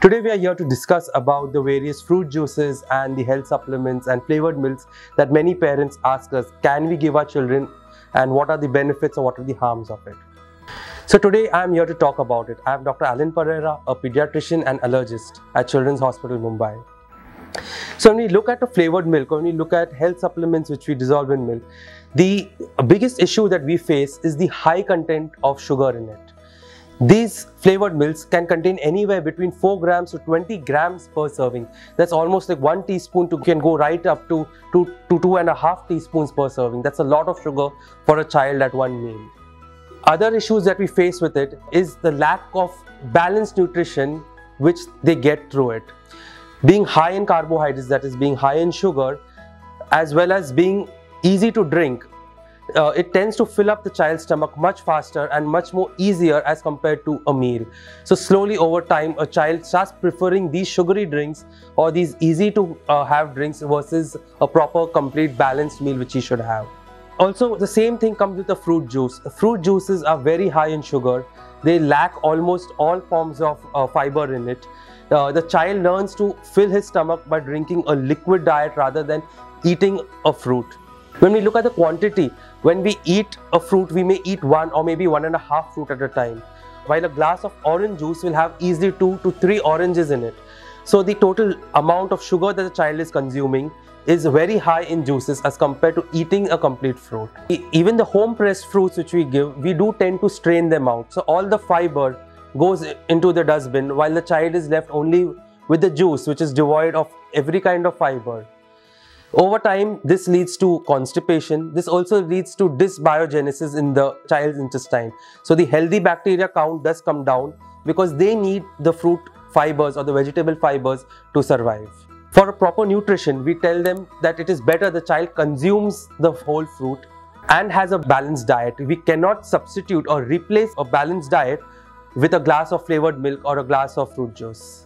Today we are here to discuss about the various fruit juices and the health supplements and flavored milks that many parents ask us, can we give our children, and what are the benefits or what are the harms of it. So today I am here to talk about it. I am Dr. Allan Pereira, a pediatrician and allergist at Children's Hospital, Mumbai. So when we look at a flavored milk, or when we look at health supplements which we dissolve in milk, the biggest issue that we face is the high content of sugar in it. These flavored milks can contain anywhere between 4 grams to 20 grams per serving. That's almost like 1 teaspoon can go right up to 2.5 teaspoons per serving. That's a lot of sugar for a child at one meal. Other issues that we face with it is the lack of balanced nutrition which they get through it. Being high in carbohydrates, that is being high in sugar, as well as being easy to drink, it tends to fill up the child's stomach much faster and much more easier as compared to a meal. So slowly over time, a child starts preferring these sugary drinks or these easy to have drinks versus a proper complete balanced meal which he should have. Also, the same thing comes with the fruit juice. Fruit juices are very high in sugar. They lack almost all forms of fiber in it. The child learns to fill his stomach by drinking a liquid diet rather than eating a fruit. When we look at the quantity, when we eat a fruit, we may eat 1 or maybe 1.5 fruit at a time. While a glass of orange juice will have easily 2 to 3 oranges in it. So the total amount of sugar that the child is consuming is very high in juices as compared to eating a complete fruit. Even the home pressed fruits which we give, we do tend to strain them out. So all the fiber goes into the dustbin while the child is left only with the juice which is devoid of every kind of fiber. Over time, this leads to constipation. This also leads to dysbiogenesis in the child's intestine. So the healthy bacteria count does come down because they need the fruit fibers or the vegetable fibers to survive. For a proper nutrition, we tell them that it is better the child consumes the whole fruit and has a balanced diet. We cannot substitute or replace a balanced diet with a glass of flavored milk or a glass of fruit juice.